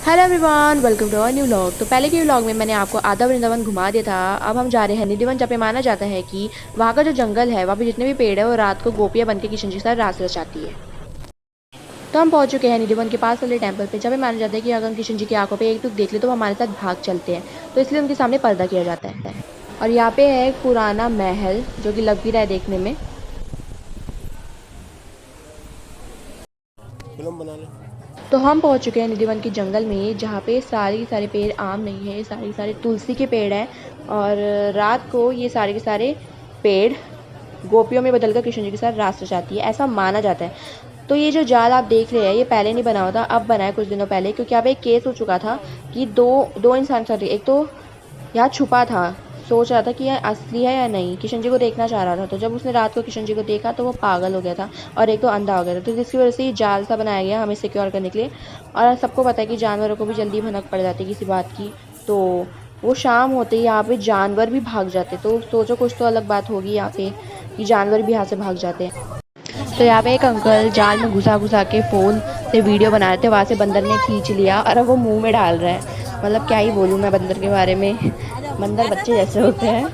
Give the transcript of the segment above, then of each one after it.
Hello everyone, welcome to our new vlog. तो पहले के व्लॉग में मैंने आपको आधा वृंदावन घुमा दिया था। अब हम जा रहे हैं निधिवन, जहाँ पे माना जाता है कि वहाँ का जो जंगल है, वहाँ पे जितने भी पेड़ है वो रात को गोपियाँ बन के किशन जी के साथ रास रचाती है। तो हम पहुँच चुके हैं निधिवन के पास वाले टेम्पल पे, जहाँ पे माना जाता है कि अगर हम किशन जी की आंखों पे एक टुक देख ले तो वो हमारे साथ भाग चलते हैं। तो इसलिए उनके सामने पर्दा किया जाता है। और यहाँ पे है एक पुराना महल जो कि लग भी रहा है देखने में। फिल्म बना ले। तो हम पहुंच चुके हैं निधिवन के जंगल में, जहाँ पे सारे पेड़ आम नहीं है, सारे तुलसी के पेड़ हैं। और रात को ये सारे के सारे पेड़ गोपियों में बदलकर कृष्ण जी के साथ रास रचाती है, ऐसा माना जाता है। तो ये जो जाल आप देख रहे हैं ये पहले नहीं बना हुआ था, अब बना है कुछ दिनों पहले, क्योंकि यहाँ पे एक केस हो चुका था कि दो दो इंसान साथ, एक तो यहाँ छुपा था, सोच रहा था कि यह असली है या नहीं, किशन जी को देखना चाह रहा था। तो जब उसने रात को किशन जी को देखा तो वो पागल हो गया था और एक तो अंधा हो गया था। तो जिसकी वजह से ये जाल सा बनाया गया हमें सिक्योर करने के लिए। और सबको पता है कि जानवरों को भी जल्दी भनक पड़ जाती है किसी बात की। तो वो शाम होते ही यहाँ पे जानवर भी भाग जाते, तो सोचो कुछ तो अलग बात होगी यहाँ पे कि जानवर भी यहाँ से भाग जाते हैं। तो यहाँ पे एक अंकल जाल में घुसा घुसा के फ़ोन से वीडियो बना रहे थे, वहाँ से बंदर ने खींच लिया और अब वो मुंह में डाल रहा है। मतलब क्या ही बोलूँ मैं बंदर के बारे में, बंदर बच्चे जैसे होते हैं।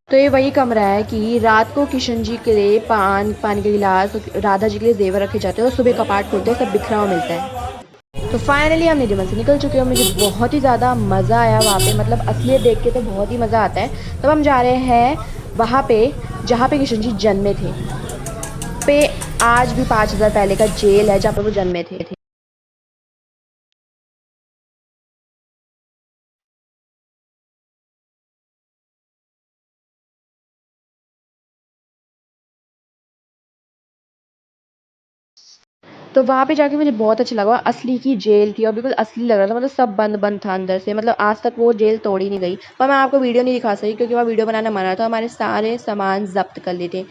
तो ये वही कमरा है कि रात को किशन जी के लिए पानी के गिलास, राधा जी के लिए जेवर रखे जाते हैं और सुबह कपाट खोलते हैं, सब बिखरा हुआ मिलता है। तो फाइनली हम निधिवन से निकल चुके हैं। मुझे बहुत ही ज़्यादा मज़ा आया वहाँ पे, मतलब असलियत देख के तो बहुत ही मज़ा आता है। तब हम जा रहे हैं वहाँ पे जहाँ पे किशन जी जन्मे थे। पे आज भी 5,000 पहले का जेल है जहाँ पे वो जन्मे थे। तो वहाँ पे जाके मुझे बहुत अच्छा लगा। असली की जेल थी और बिल्कुल असली लग रहा था, मतलब सब बंद बंद था अंदर से, मतलब आज तक वो जेल तोड़ी नहीं गई। पर मैं आपको वीडियो नहीं दिखा सकी क्योंकि वहाँ वीडियो बनाना मना था। हमारे सारे सामान जब्त कर लिए थे।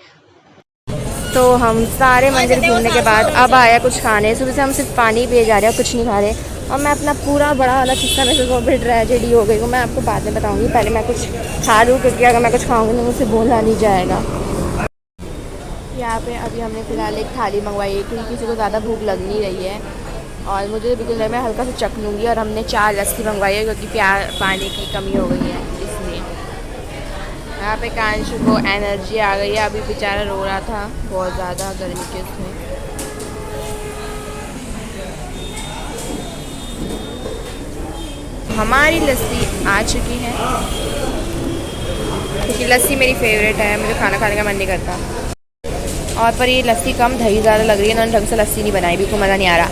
तो हम सारे मंदिर घूमने के बाद अब आया कुछ खाने। सुबह से हम सिर्फ पानी पिए जा रहे हैं, कुछ नहीं खा रहे। और मैं अपना पूरा बड़ा वाला किस्सा में से वो भी ट्रेजेडी हो गई वो मैं आपको बाद में बताऊंगी। पहले मैं कुछ खा लूँ क्योंकि अगर मैं कुछ खाऊंगी तो मुझसे बोला नहीं जाएगा। यहाँ पे अभी हमने फ़िलहाल एक थाली मंगवाई है क्योंकि किसी को ज़्यादा भूख लग नहीं रही है और मुझे बिल्कुल मैं हल्का सा चख लूँगी। और हमने 4 लस्सी मंगवाई है क्योंकि पानी की कमी हो गई है इसलिए। यहाँ पे कांशु को एनर्जी आ गई है, अभी बेचारा रो रहा था बहुत ज़्यादा गर्मी के उसमें। हमारी लस्सी आ चुकी है क्योंकि लस्सी मेरी फेवरेट है, मुझे खाना खाने का मन नहीं करता। और पर ये लस्सी कम दही ज़्यादा लग रही है, इन्होंने ढंग से लस्सी नहीं बनाई, बिल्कुल मज़ा नहीं आ रहा।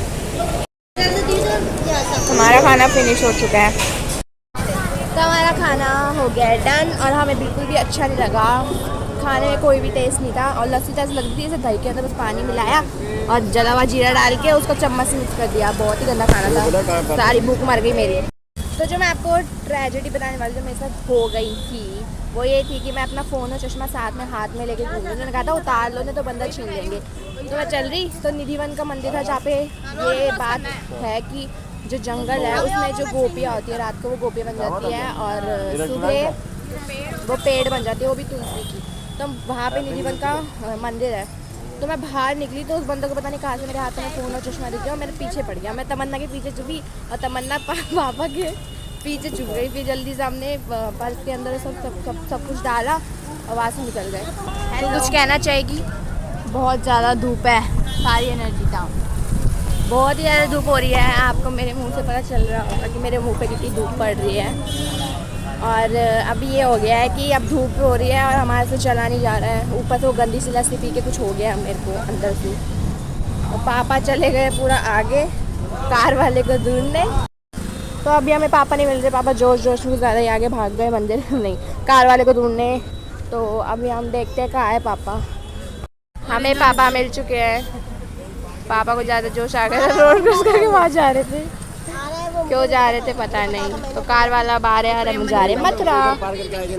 हमारा खाना फिनिश हो चुका है। तो हमारा खाना हो गया है डन और हमें बिल्कुल भी अच्छा नहीं लगा। खाने में कोई भी टेस्ट नहीं था और लस्सी तो लग रही थी जैसे दही के अंदर बस पानी मिलाया और जला हुआ जीरा डाल के उसको चम्मच से मिक्स कर दिया। बहुत ही गंदा खाना था, सारी भूख मर गई मेरी। तो जो मैं आपको ट्रेजेडी बताने वाली जो मेरे साथ हो गई थी वो ये थी कि मैं अपना फ़ोन और चश्मा साथ में हाथ में लेके घूम रही। उन्होंने कहा था उतार लो नहीं तो बंदर छीन लेंगे। तो मैं चल रही तो निधिवन का मंदिर था जहाँ पे ये बात है कि जो जंगल है उसमें जो गोपियाँ होती है रात को वो गोपियाँ बन जाती है और सुबह वो पेड़ बन जाती है, वो भी तुलसी की। तो वहाँ पे निधिवन का मंदिर है। तो मैं बाहर निकली तो उस बंदर को पता नहीं कहाँ से मेरे हाथ में फ़ोन और चश्मा दिख गया और मेरे पीछे पड़ गया। मैं तमन्ना के पीछे छुपी और तमन्ना पापा के पीछे छुप गई। फिर जल्दी से हमने पर्स के अंदर सब कुछ डाला और वहाँ से निकल गए। तो कुछ कहना चाहेगी? बहुत ज़्यादा धूप है, सारी एनर्जी डाउन, बहुत ही ज़्यादा धूप हो रही है। आपको मेरे मुंह से पता चल रहा होगा कि मेरे मुंह पे कितनी धूप पड़ रही है। और अभी ये हो गया है कि अब धूप हो रही है और हमारे से चला नहीं जा रहा है। ऊपर से वो गंदी सी लस्सी पी के कुछ हो गया मेरे को अंदर से। और पापा चले गए पूरा आगे कार वाले को ढूंढने। तो अभी हमें पापा नहीं मिल रहे, पापा जोश जोश में ज़्यादा ही आगे भाग गए मंदिर नहीं कार वाले को ढूंढने। तो अभी हम देखते हैं कहाँ है पापा। हमें पापा मिल चुके हैं। पापा को ज़्यादा जोश आ गया था, रोड क्रॉस करके वहाँ जा रहे थे, क्यों जा रहे थे पता नहीं। तो कार वाला बाहर है और हम जा रहे हैं मथुरा।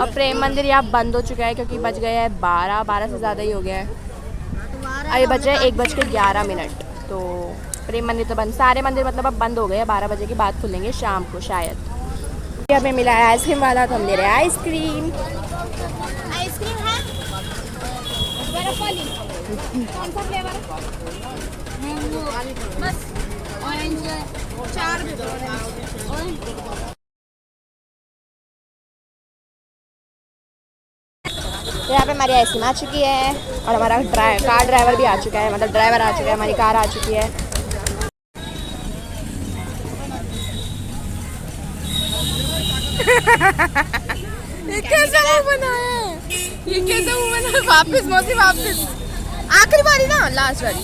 और प्रेम मंदिर यहाँ बंद हो चुका है क्योंकि बज गए हैं 12 से ज़्यादा ही हो गया है। अभी बज रहे 1:11। तो प्रेम मंदिर तो बंद, सारे मंदिर मतलब अब बंद हो गए हैं। 12 बजे के बाद खुलेंगे शाम को शायद। हमें मिला है आइसक्रीम वाला तो हम ले रहे हैं आइसक्रीम। आइसक्रीम है बर्फ वाली, कौन सा फ्लेवर? बस ऑरेंज 4 दे दो ऑरेंज। तो यहाँ पे हमारी आइसक्रीम आ चुकी है और हमारा कार ड्राइवर भी आ चुका है, मतलब ड्राइवर आ चुका है, हमारी कार आ चुकी है। ये कैसा मुंह बना है, ये कैसा मुंह बना है? वापस मौसी वापस, आखिरी बारी ना, लास्ट बारी,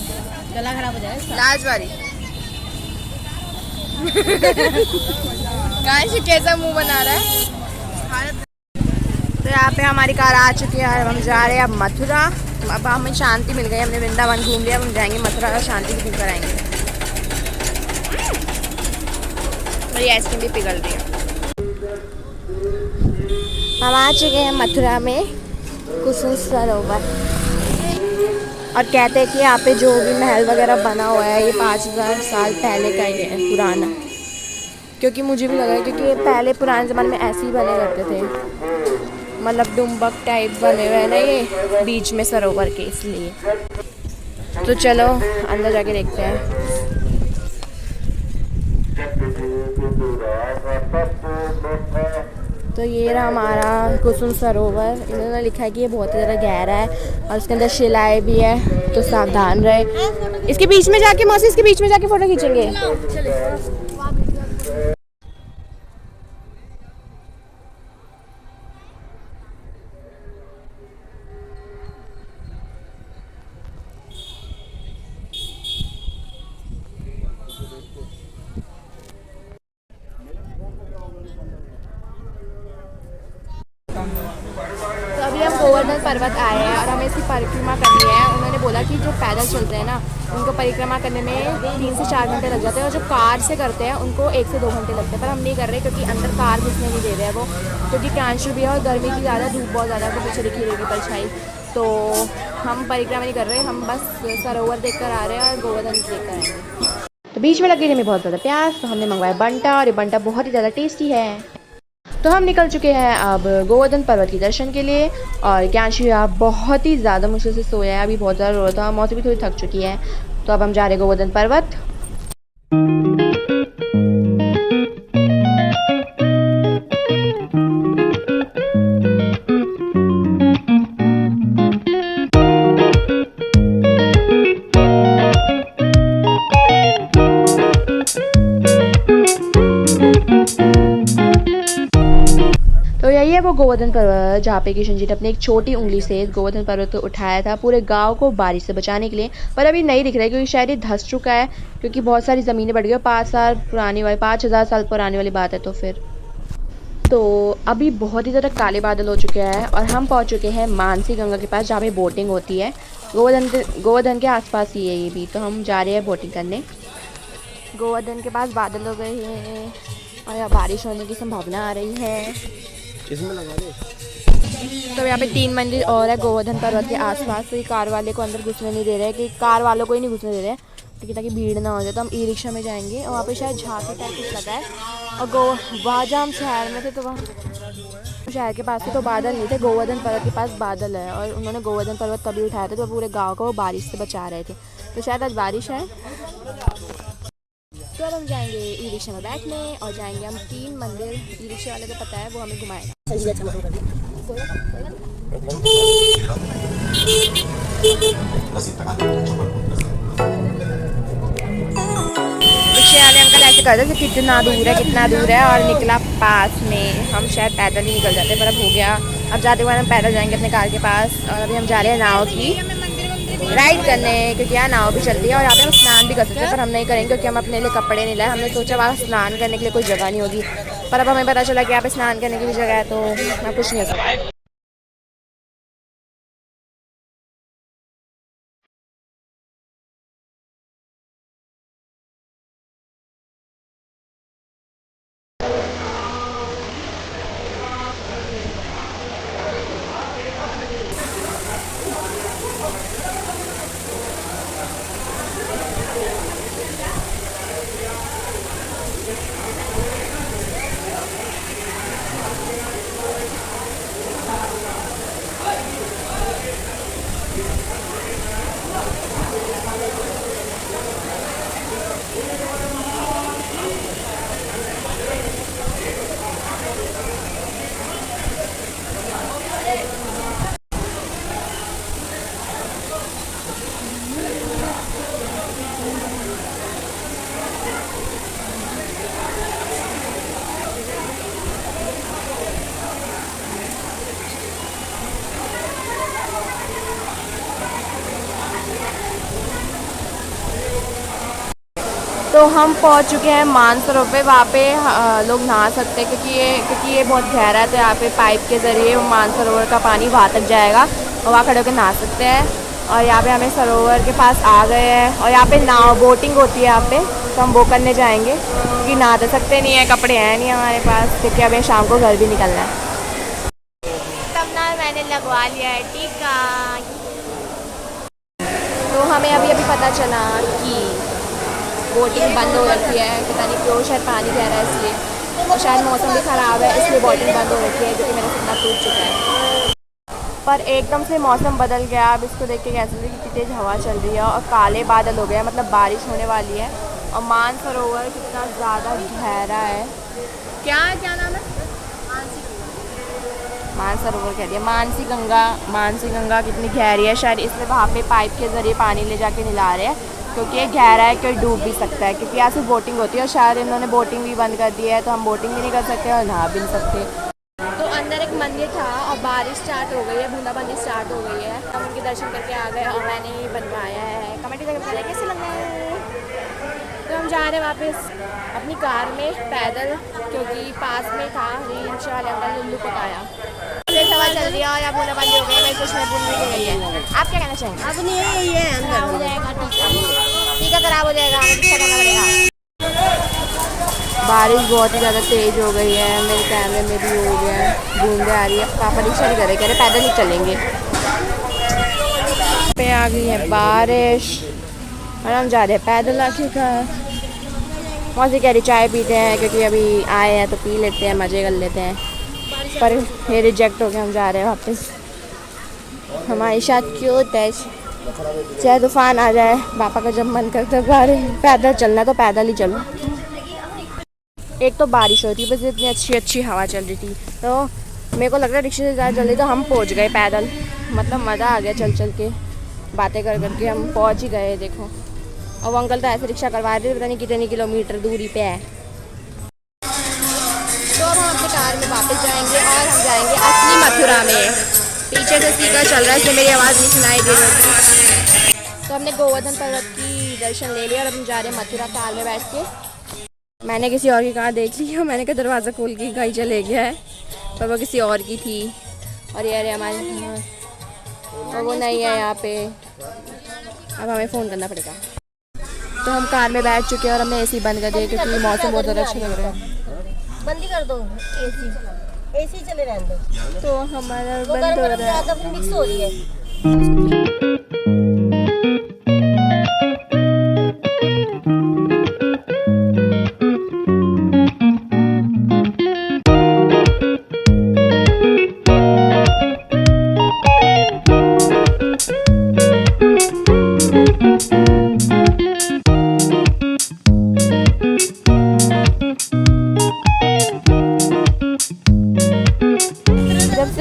गला खराब हो जाएगा, लास्ट बारी। गाइस ये कैसा मुंह बना रहा है। तो यहाँ पे हमारी कार आ चुकी है और हम जा रहे हैं अब मथुरा। अब हमें शांति मिल गई, हमने वृंदावन घूम लिया, अब हम जाएंगे मथुरा और शांति भी घूम कर आएंगे। मेरी आइसक्रीम भी पिघल रही है। हम आ चुके हैं मथुरा में कुसुम सरोवर और कहते हैं कि यहाँ पे जो भी महल वगैरह बना हुआ है ये 5000 साल पहले का ही है, पुराना। क्योंकि मुझे भी लगा, क्योंकि ये पहले पुराने ज़माने में ऐसे ही बने करते थे, मतलब डुम्बक टाइप बने हुए हैं ना ये बीच में सरोवर के, इसलिए। तो चलो अंदर जाके देखते हैं। तो ये रहा हमारा कुसुम सरोवर। इन्होंने लिखा है कि ये बहुत ही ज़्यादा गहरा है और उसके अंदर शिलाएँ भी है, तो सावधान रहे। इसके बीच में जाके मौसी, इसके बीच में जाके फ़ोटो खींचेंगे। तो अभी हम गोवर्धन पर्वत आए हैं और हमें इसकी परिक्रमा करनी है। उन्होंने बोला कि जो पैदल चलते हैं ना उनको परिक्रमा करने में 3 से 4 घंटे लग जाते हैं और जो कार से करते हैं उनको 1 से 2 घंटे लगते हैं। पर हम नहीं कर रहे क्योंकि अंदर कार घुसने नहीं दे रहे हैं वो, क्योंकि कांशु भी है और गर्मी की ज़्यादा, धूप बहुत ज़्यादा, तो पीछे दिखी रहेगी परछाई। तो हम परिक्रमा नहीं कर रहे, हम बस सरोवर देख कर आ रहे हैं और गोवर्धन देख कर आएंगे। तो बीच में लगी हमें बहुत ज़्यादा प्यास, तो हमने मंगवाया बंटा और ये बंटा बहुत ही ज़्यादा टेस्टी है। तो हम निकल चुके हैं अब गोवर्धन पर्वत के दर्शन के लिए और ज्ञानशी आप बहुत ही ज़्यादा मुश्किल से सोया है, अभी बहुत ज़्यादा रो था, मौसी भी थोड़ी थक चुकी है। तो अब हम जा रहे हैं गोवर्धन पर्वत। तो यही है वो गोवर्धन पर्वत जहाँ पे किशन जी ने अपनी एक छोटी उंगली से गोवर्धन पर्वत को उठाया था पूरे गांव को बारिश से बचाने के लिए। पर अभी नहीं दिख रहा है क्योंकि शायद ये धंस चुका है, क्योंकि बहुत सारी ज़मीनें बढ़ गई। 5 साल पुरानी वाली, 5000 साल पुरानी वाली बात है। तो फिर तो अभी बहुत ही ज़्यादा काले बादल हो चुके हैं और हम पहुँच चुके हैं मानसी गंगा के पास जहाँ पे बोटिंग होती है। गोवर्धन के आसपास ही है ये भी। तो हम जा रहे हैं बोटिंग करने। गोवर्धन के पास बादल हो गए हैं और यहाँ बारिश होने की संभावना आ रही है। इसमें लगा दे। तो यहाँ पे 3 मंदिर और है गोवर्धन पर्वत के आसपास। तो ये कार वाले को अंदर घुसने नहीं दे रहे हैं, कि कार वालों को ही नहीं घुसने दे रहे हैं क्योंकि ताकि भीड़ ना हो जाए। तो हम ई रिक्शा में जाएंगे और वहाँ पे शायद झांकी टाइप कुछ लगा है। और वहाँ जहाँ हम शहर में थे तो वहाँ शहर के पास तो बादल नहीं थे, गोवर्धन पर्वत के पास बादल है। और उन्होंने गोवर्धन पर्वत तभी उठाया था तो पूरे गाँव को वो बारिश से बचा रहे थे। तो शायद आज बारिश है। तो अब हम जाएंगे ई रिक्शा में बैठने और जाएंगे हम 3 मंदिर। ई रिक्शा वाले को पता है, वो हमें घुमाएगा। रिक्शे वाले अंकल ऐसे कर रहे थे कितना दूर है और निकला पास में। हम शायद पैदल ही निकल जाते पर अब हो गया। अब जाते हुए हम पैदल जाएंगे अपने कार के पास। और अभी हम जा रहे हैं नाव की राइड करने, क्योंकि यहाँ नाव भी चलती है और यहाँ पे हम स्नान भी कर सकते हैं। पर हम नहीं करेंगे क्योंकि हम अपने लिए कपड़े नहीं लाए। हमने सोचा वहाँ स्नान करने के लिए कोई जगह नहीं होगी, पर अब हमें पता चला कि यहाँ पे स्नान करने की भी जगह है, तो यहाँ कुछ नहीं हो सकता। तो हम पहुंच चुके हैं मानसरोवर पे। वहाँ पे लोग नहा सकते हैं क्योंकि ये बहुत गहरा है, तो यहाँ पे पाइप के ज़रिए मानसरोवर का पानी वहाँ तक जाएगा और वहाँ खड़े होकर नहा सकते हैं। और यहाँ पे हमें सरोवर के पास आ गए हैं और यहाँ पे नाव बोटिंग होती है यहाँ पे, तो हम वो करने जाएंगे क्योंकि नहा तो सकते नहीं है, कपड़े हैं नहीं हमारे पास, क्योंकि हमें शाम को घर भी निकलना है। तब ना मैंने लगवा लिया है टीका। तो हमें अभी अभी पता चला कि बोटिंग बंद हो रखी है, पता नहीं क्यों, शायद पानी कह रहा है इसलिए, और शायद मौसम भी ख़राब है इसलिए बोटिंग बंद हो रखी है, जो कि मेरा सपना टूट चुका है। पर एकदम से मौसम बदल गया। अब इसको देख के कैसे लगे कितनी तेज़ हवा चल रही है और काले बादल हो गए, मतलब बारिश होने वाली है। और मानसरोवर कितना ज़्यादा गहरा है। क्या नाम है? मानसरोवर कह दिया, मानसी गंगा कितनी गहरी है। शायद इसलिए वहाँ पे पाइप के ज़रिए पानी ले जाके निला रहे हैं, क्योंकि ये गहरा है, कोई डूब भी सकता है, क्योंकि यहाँ से बोटिंग होती है और शायद इन्होंने बोटिंग भी बंद कर दी है, तो हम बोटिंग भी नहीं कर सकते और नहा भी नहीं सकते। तो अंदर एक मंदिर था और बारिश स्टार्ट हो गई है, बूंदाबांदी स्टार्ट हो गई है। हम उनके दर्शन करके आ गए और मैंने ही बनवाया है। कमेंट करके बताइए कैसे लग रहा है। तो हम जा रहे हैं वापस अपनी कार में पैदल, क्योंकि पास में था रील्स वाले अंकल लुल्लू पकाया। हवा चल रही है और यहाँ बूंदाबांदी हो गई है, कुछ में बुन भी गई है। आप क्या कहना चाहेंगे? अब नहीं यही है, अंदर हो जाएगा, टीका खराब हो जाएगा, हमें टीका करना पड़ेगा। बारिश बहुत ही ज़्यादा तेज़ हो गई है, मेरे कैमरे में भी हो गया है, बूंदें आ रही है। पापा रिक्शा नहीं करे, कह रहे पैदल ही चलेंगे। पे आ गई है बारिश और हम जा रहे हैं पैदल आखिरकार। मौसी कह रही चाय पीते हैं, क्योंकि अभी आए हैं तो पी लेते हैं, मज़े कर लेते हैं। पर ये रिजेक्ट हो गया, हम जा रहे हैं वापस। हमारे साथ क्यूट है, चाहे तूफान आ जाए, पापा का जब मन करता है बाहर पैदल चलना तो पैदल ही चलो। एक तो बारिश हो रही थी, बस इतनी अच्छी हवा चल रही थी, तो मेरे को लग रहा है रिक्शे से ज़्यादा जल्दी तो हम पहुंच गए पैदल। मतलब मज़ा आ गया, चल के बातें कर करके हम पहुंच ही गए। देखो, और वो अंकल तो ऐसे रिक्शा करवा रहे थे, पता नहीं कितनी किलोमीटर दूरी पे है। तो अब हम अपनी कार में वापस जाएंगे और हम जाएंगे असली मथुरा में। पीछे से स्पीकर चल रहा है, इसलिए मेरी आवाज़ नहीं सुनाई दे रही। तो हमने गोवर्धन पर्वत की दर्शन ले लिया और अब हम जा रहे हैं मथुरा कार में बैठ के। मैंने किसी और की कार देख ली है, मैंने कहा दरवाज़ा खोल के गाड़ी चले गया है, पर वो किसी और की थी। और ये हमारे और वो नहीं है यहाँ पे, अब हमें फ़ोन करना पड़ेगा। तो हम कार में बैठ चुके हैं और हमने एसी बंद कर दिया, क्योंकि मौसम बहुत ज़्यादा अच्छा लग रहा है। बंद ही कर दो, एसी चले रहने दो। तो हमारा बंद हो रहा है, मिक्स हो रही है।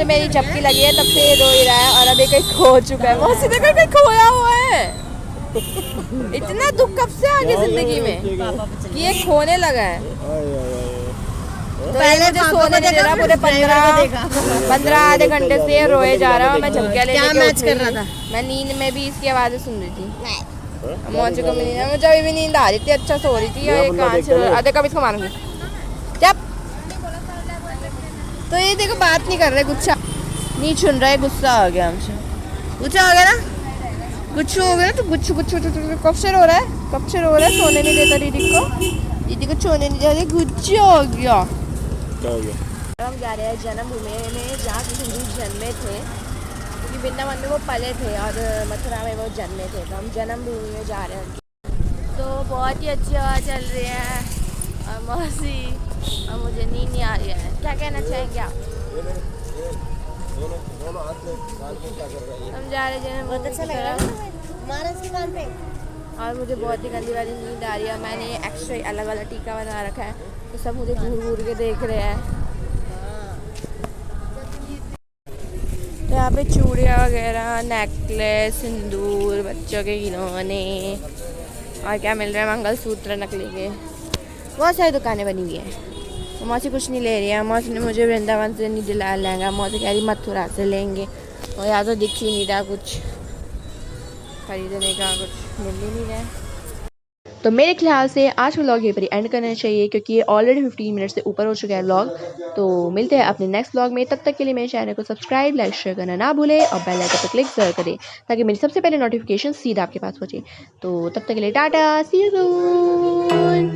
मेरी चपकी लगी है तब से ये रो ही रहा है और अभी कहीं खो चुका है। मौसी देखो कहीं खोया हुआ है। इतना दुख कब से आ गया जिंदगी में कि ये खोने लगा है। तो पहले मुझे सोने नहीं दे रहा, पूरे 15 आधे घंटे से रोए जा रहा हूँ। मैं झपकियाँ लेके मैच कर रहा था, मैं नींद में भी इसकी आवाज़ें सुन रही थी। मौसी को नींद, मुझे अभी भी नींद आ रही थी, अच्छा सो रही थी। और कान से आधे कब इसको मारूंगी जब। तो ये देखो बात नहीं कर रहे, गुस्सा नहीं सुन रहा है, गुस्सा आ गया हमसे। गुस्सा हो गया ना, गुच्छू हो गया ना, तो गुच्छू कब से रो रहा है, कब से रो रहा है। सोने नहीं देता दीदी को सोने नहीं देता, गुच्छू हो गया। क्या हो गया? हम जा रहे हैं जन्मभूमि में, जहाँ कृष्ण जी जन्मे थे, क्योंकि वृंदावन में वो पले थे और मथुरा में वो जन्मे थे, तो हम जन्मभूमि में जा रहे हैं। तो बहुत ही अच्छी हवा चल रही है और मौसी, और मुझे नींद नहीं आ रही है। क्या कहना चाहेंगे आप? हम जा रहे हैं, बहुत अच्छा लग रहा है और मुझे बहुत ही गंदी वाली नींद आ रही है। मैंने एक्स्ट्रा अलग अलग टीका बना रखा है, तो सब मुझे घूर के देख रहे हैं। तो यहाँ पे चूड़ियाँ वगैरह, नेकलेस, सिंदूर, बच्चों के खिलौने और क्या मिल रहा है, मंगलसूत्र नकली के, बहुत सारी दुकानें बनी हुई हैं। तो मौसी कुछ नहीं ले रही है। मौसी ने मुझे वृंदावन से नहीं दिलाया लहंगा, मौसी कह रही मथुरा से लेंगे। और यहाँ तो दिख ही नहीं रहा कुछ खरीदने का, कुछ मिल ही नहीं रहा। तो मेरे ख्याल से आज का व्लॉग यहीं पर एंड करना चाहिए, क्योंकि ये ऑलरेडी 15 मिनट से ऊपर हो चुका है व्लॉग। तो मिलते हैं अपने नेक्स्ट व्लॉग में, तब तक के लिए मेरे चैनल को सब्सक्राइब, लाइक, शेयर करना ना भूलें और बेल आइकन पर क्लिक जरूर करें ताकि मेरी सबसे पहले नोटिफिकेशन सीधा आपके पास पहुंचे। तो तब तक के लिए टाटा, सी यू सून।